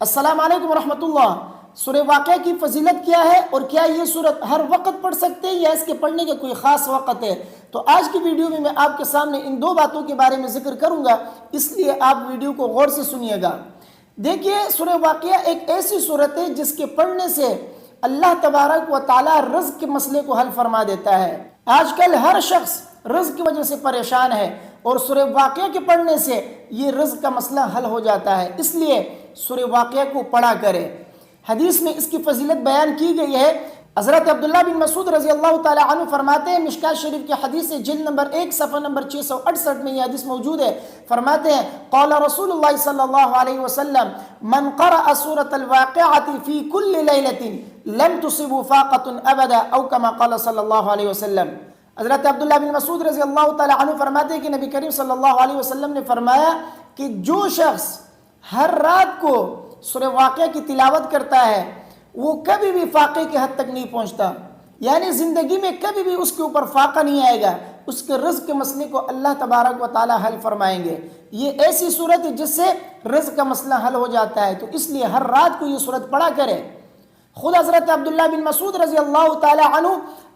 السلام علیکم ورحمۃ اللہ۔ سورہ واقعہ کی فضیلت کیا ہے اور کیا یہ سورت ہر وقت پڑھ سکتے ہیں یا اس کے پڑھنے کا کوئی خاص وقت ہے؟ تو آج کی ویڈیو میں آپ کے سامنے ان دو باتوں کے بارے میں ذکر کروں گا، اس لیے آپ ویڈیو کو غور سے سنیے گا۔ دیکھیے، سورہ واقعہ ایک ایسی سورت ہے جس کے پڑھنے سے اللہ تبارک و تعالی رزق کے مسئلے کو حل فرما دیتا ہے۔ آج کل ہر شخص رزق کی وجہ سے پریشان ہے اور سورہ واقعہ کے پڑھنے سے یہ رزق کا مسئلہ حل ہو جاتا ہے، اس لیے سورہ واقعہ کو پڑھا کرے۔ حدیث میں اس کی فضیلت بیان کی گئی ہے۔ حضرت عبداللہ بن مسعود رضی اللہ تعالی عنہ فرماتے ہیں، مشکات شریف کی حدیث ہے، جلد نمبر 1 صفحہ نمبر 668 میں یہ حدیث موجود ہے۔ فرماتے ہیں، قال رسول اللہ صلی اللہ علیہ وسلم من قرأ سورة الواقعة في كل ليلة لم تصبه فاقة ابدا او كما قال صلی اللہ علیہ وسلم۔ حضرت عبداللہ بن مسعود رضی اللہ تعالی عنہ فرماتے ہیں کہ نبی کریم صلی اللہ علیہ وسلم نے فرمایا کہ جو شخص ہر رات کو سورہ واقعہ کی تلاوت کرتا ہے وہ کبھی بھی فاقے کی حد تک نہیں پہنچتا، یعنی زندگی میں کبھی بھی اس کے اوپر فاقہ نہیں آئے گا، اس کے رزق کے مسئلے کو اللہ تبارک و تعالی حل فرمائیں گے۔ یہ ایسی صورت ہے جس سے رزق کا مسئلہ حل ہو جاتا ہے، تو اس لیے ہر رات کو یہ صورت پڑھا کرے۔ خود حضرت عبداللہ بن مسعود رضی اللہ تعالی عنہ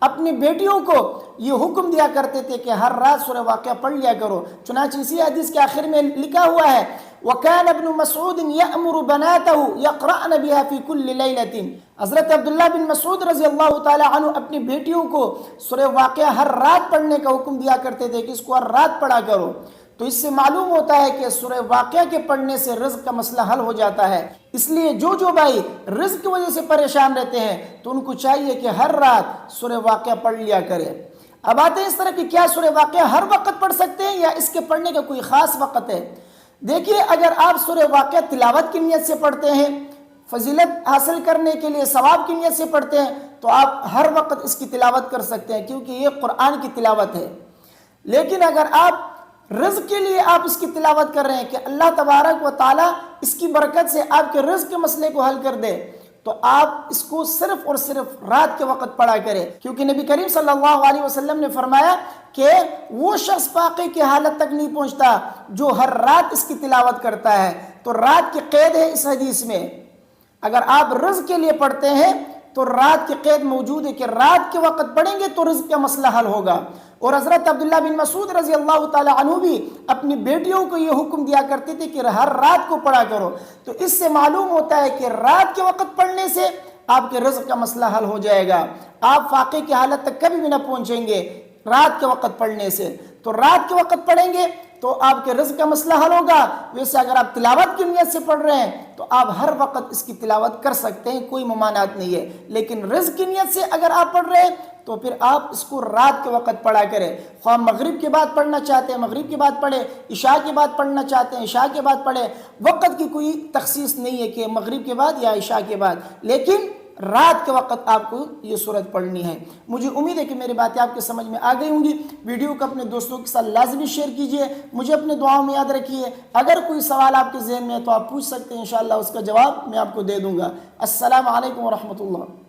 اپنی بیٹیوں کو یہ حکم دیا کرتے تھے کہ ہر رات سورہ واقعہ پڑھ لیا کرو، چنانچہ اسی حدیث کے آخر میں لکھا ہوا ہے، وَكَانَ ابْنُ مَسْعُودٍ يَأْمُرُ بَنَاتَهُ يَقْرَأْنَ بِهَا فِي كُلِّ لَيْلَةٍ۔ حضرت عبداللہ بن مسعود رضی اللہ تعالی عنہ اپنی بیٹیوں کو سورہ واقعہ ہر رات پڑھنے کا حکم دیا کرتے تھے کہ اس کو ہر رات پڑھا کرو۔ تو اس سے معلوم ہوتا ہے کہ سورہ واقعہ کے پڑھنے سے رزق کا مسئلہ حل ہو جاتا ہے۔ اس لیے جو بھائی رزق کی وجہ سے پریشان رہتے ہیں تو ان کو چاہیے کہ ہر رات سورہ واقعہ پڑھ لیا کرے۔ اب آتے ہیں اس طرح کہ کیا سورہ واقعہ ہر وقت پڑھ سکتے ہیں یا اس کے پڑھنے کا کوئی خاص وقت ہے؟ دیکھیے، اگر آپ سورہ واقعہ تلاوت کی نیت سے پڑھتے ہیں، فضیلت حاصل کرنے کے لیے ثواب کی نیت سے پڑھتے ہیں، تو آپ ہر وقت اس کی تلاوت کر سکتے ہیں، کیونکہ یہ قرآن کی تلاوت ہے۔ لیکن اگر آپ رزق کے لیے آپ اس کی تلاوت کر رہے ہیں کہ اللہ تبارک و تعالیٰ اس کی برکت سے آپ کے رزق کے مسئلے کو حل کر دے، تو آپ اس کو صرف اور صرف رات کے وقت پڑھا کریں، کیونکہ نبی کریم صلی اللہ علیہ وسلم نے فرمایا کہ وہ شخص فاقے کی حالت تک نہیں پہنچتا جو ہر رات اس کی تلاوت کرتا ہے۔ تو رات کی قید ہے اس حدیث میں۔ اگر آپ رزق کے لیے پڑھتے ہیں تو رات کی قید موجود ہے کہ رات کے وقت پڑھیں گے تو رزق کا مسئلہ حل ہوگا۔ اور حضرت عبداللہ بن مسعود رضی اللہ تعالی عنہ بھی اپنی بیٹیوں کو یہ حکم دیا کرتے تھے کہ ہر رات کو پڑھا کرو۔ تو اس سے معلوم ہوتا ہے کہ رات کے وقت پڑھنے سے آپ کے رزق کا مسئلہ حل ہو جائے گا، آپ فاقے کی حالت تک کبھی بھی نہ پہنچیں گے رات کے وقت پڑھنے سے۔ تو رات کے وقت پڑھیں گے تو آپ کے رزق کا مسئلہ حل ہوگا۔ ویسے اگر آپ تلاوت کی نیت سے پڑھ رہے ہیں تو آپ ہر وقت اس کی تلاوت کر سکتے ہیں، کوئی ممانعت نہیں ہے۔ لیکن رزق کی نیت سے اگر آپ پڑھ رہے ہیں تو پھر آپ اس کو رات کے وقت پڑھا کریں، خواہ مغرب کے بعد پڑھنا چاہتے ہیں مغرب کے بعد پڑھیں، عشاء کے بعد پڑھنا چاہتے ہیں عشاء کے بعد پڑھیں۔ وقت کی کوئی تخصیص نہیں ہے کہ مغرب کے بعد یا عشاء کے بعد، لیکن رات کے وقت آپ کو یہ سورت پڑھنی ہے۔ مجھے امید ہے کہ میری باتیں آپ کے سمجھ میں آ گئی ہوں گی۔ ویڈیو کو اپنے دوستوں کے ساتھ لازمی شیئر کیجئے، مجھے اپنے دعاؤں میں یاد رکھیے۔ اگر کوئی سوال آپ کے ذہن میں ہے تو آپ پوچھ سکتے ہیں، انشاءاللہ اس کا جواب میں آپ کو دے دوں گا۔ السلام علیکم ورحمۃ اللہ۔